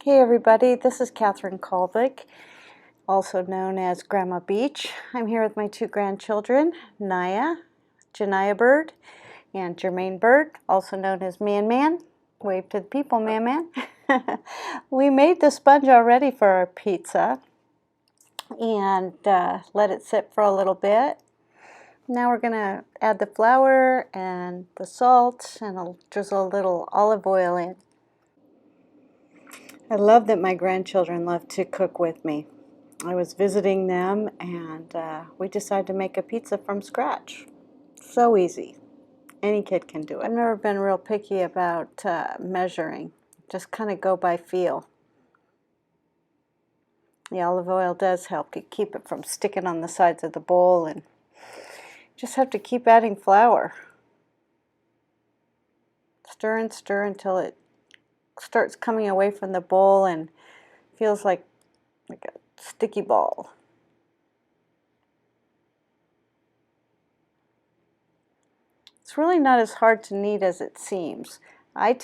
Hey everybody, this is Catherine Kolvik, also known as Grandma Beach. I'm here with my two grandchildren, Naya, Janiyah Bird, and Jermaine Bird, also known as ManMan. Wave to the people, ManMan. We made the sponge already for our pizza and let it sit for a little bit. Now we're going to add the flour and the salt and I'll drizzle a little olive oil in. I love that my grandchildren love to cook with me. I was visiting them and we decided to make a pizza from scratch. So easy. Any kid can do it. I've never been real picky about measuring. Just kind of go by feel. The olive oil does help to keep it from sticking on the sides of the bowl, and just have to keep adding flour. Stir and stir until it starts coming away from the bowl and feels like a sticky ball. It's really not as hard to knead as it seems. I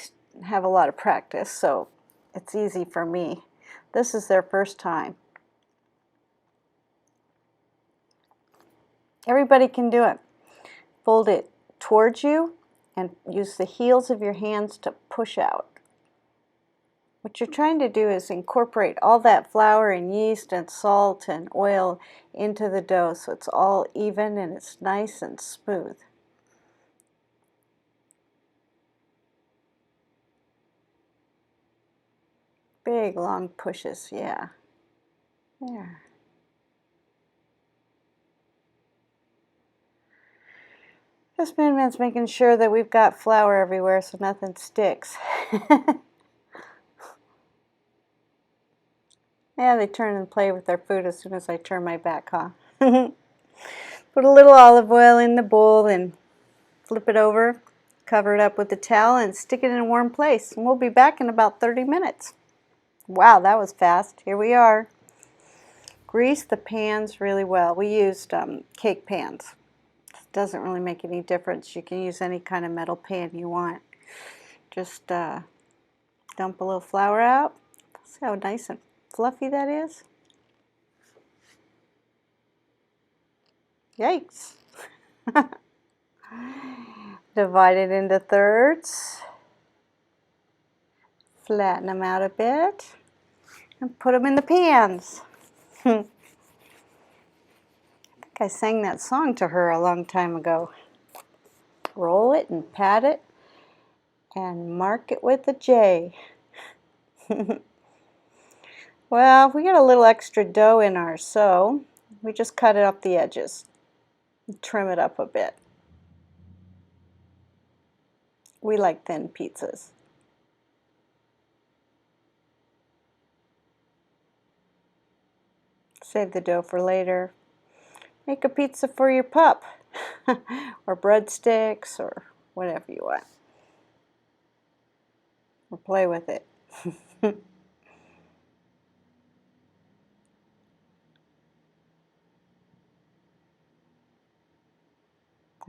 have a lot of practice, so it's easy for me. This is their first time. Everybody can do it. Fold it towards you and use the heels of your hands to push out. What you're trying to do is incorporate all that flour and yeast and salt and oil into the dough so it's all even and it's nice and smooth. Big long pushes, yeah. There. This ManMan's making sure that we've got flour everywhere so nothing sticks. Yeah, they turn and play with their food as soon as I turn my back, huh? Put a little olive oil in the bowl and flip it over, cover it up with a towel and stick it in a warm place. And we'll be back in about 30 minutes. Wow, that was fast. Here we are. Grease the pans really well. We used cake pans. It doesn't really make any difference. You can use any kind of metal pan you want. Just dump a little flour out. See how nice and fluffy that is? Yikes. Divide it into thirds. Flatten them out a bit. And put them in the pans. I think I sang that song to her a long time ago. Roll it and pat it and mark it with a J. Well, we got a little extra dough in ours, so we just cut it off the edges and trim it up a bit. We like thin pizzas. Save the dough for later. Make a pizza for your pup or breadsticks or whatever you want. Or play with it.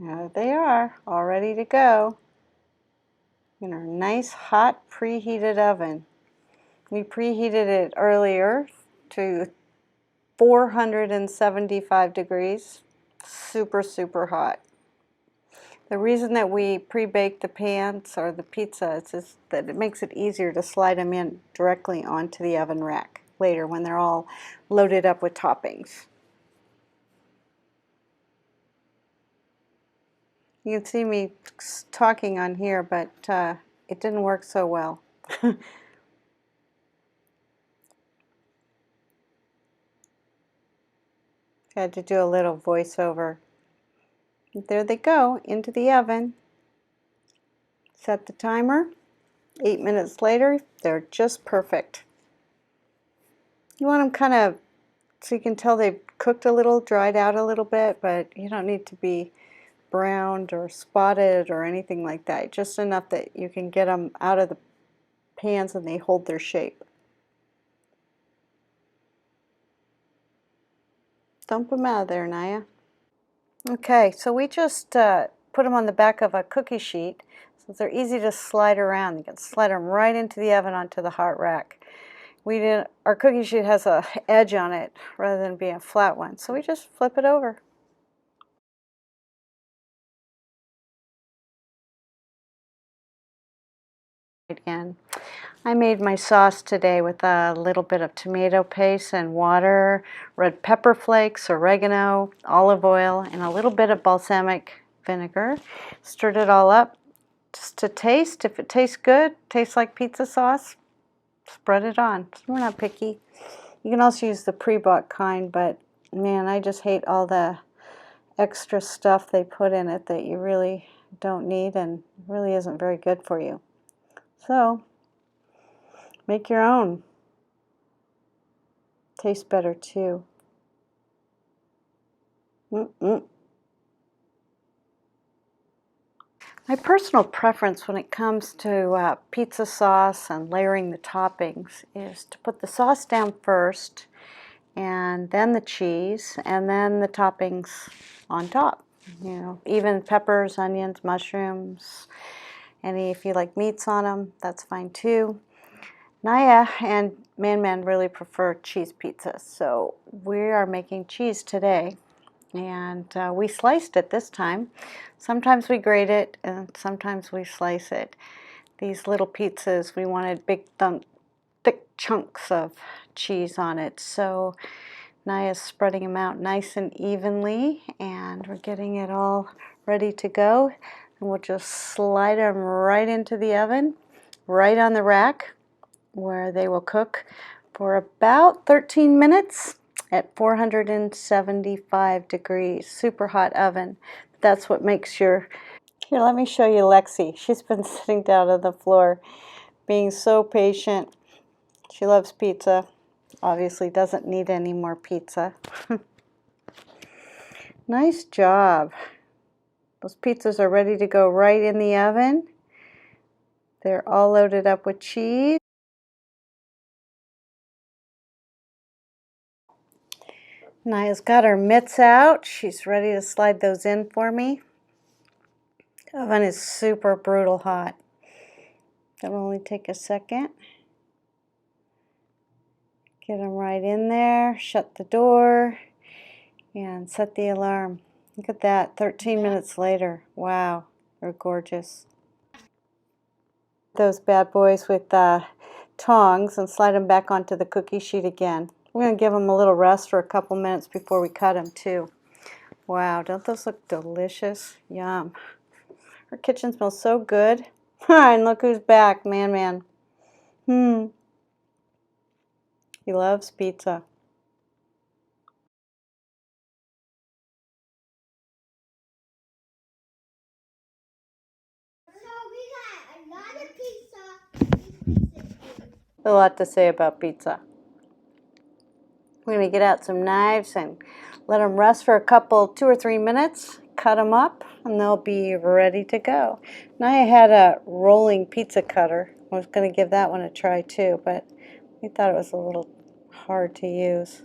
There they are, all ready to go in our nice hot preheated oven. We preheated it earlier to 475 degrees, super, super hot. The reason that we pre-bake the pans or the pizza is just that it makes it easier to slide them in directly onto the oven rack later when they're all loaded up with toppings. You can see me talking on here, but it didn't work so well. Had to do a little voiceover. There they go, into the oven. Set the timer. 8 minutes later, they're just perfect. You want them kind of so you can tell they've cooked a little, dried out a little bit, but you don't need to be browned or spotted or anything like that. Just enough that you can get them out of the pans and they hold their shape. Dump them out of there, Naya. Okay, so we just put them on the back of a cookie sheet so they're easy to slide around. You can slide them right into the oven onto the hot rack. our cookie sheet has a edge on it rather than being a flat one, so we just flip it over. Again, I made my sauce today with a little bit of tomato paste and water, red pepper flakes, oregano, olive oil, and a little bit of balsamic vinegar. Stirred it all up just to taste. If it tastes good, tastes like pizza sauce, spread it on. We're not picky. You can also use the pre-bought kind, but man, I just hate all the extra stuff they put in it that you really don't need and really isn't very good for you. So, make your own. Tastes better too. My personal preference when it comes to pizza sauce and layering the toppings is to put the sauce down first and then the cheese and then the toppings on top. You know, even peppers, onions, mushrooms, if you like meats on them, that's fine too. Naya and ManMan really prefer cheese pizza, so we are making cheese today. And we sliced it this time. Sometimes we grate it and sometimes we slice it. These little pizzas, we wanted big thick chunks of cheese on it. So Naya's spreading them out nice and evenly, and we're getting it all ready to go. And we'll just slide them right into the oven, right on the rack, where they will cook for about 13 minutes at 475 degrees, super hot oven. That's what makes your... Here, let me show you Lexi. She's been sitting down on the floor, being so patient. She loves pizza. Obviously doesn't need any more pizza. Nice job. Those pizzas are ready to go right in the oven. They're all loaded up with cheese. Naya's got her mitts out. She's ready to slide those in for me. The oven is super brutal hot. That'll only take a second. Get them right in there, shut the door, and set the alarm. Look at that, 13 minutes later. Wow, they're gorgeous. Those bad boys with tongs and slide them back onto the cookie sheet again. We're going to give them a little rest for a couple minutes before we cut them too. Wow, don't those look delicious? Yum. Our kitchen smells so good. And look who's back, ManMan. He loves pizza. So we got a lot of pizza. A lot to say about pizza. We're going to get out some knives and let them rest for a couple, 2 or 3 minutes. Cut them up and they'll be ready to go. Naya had a rolling pizza cutter. I was going to give that one a try too, but we thought it was a little hard to use.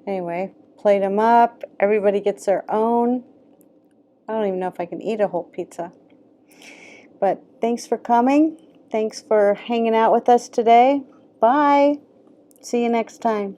Anyway, plate them up. Everybody gets their own. I don't even know if I can eat a whole pizza. But thanks for coming. Thanks for hanging out with us today. Bye. See you next time.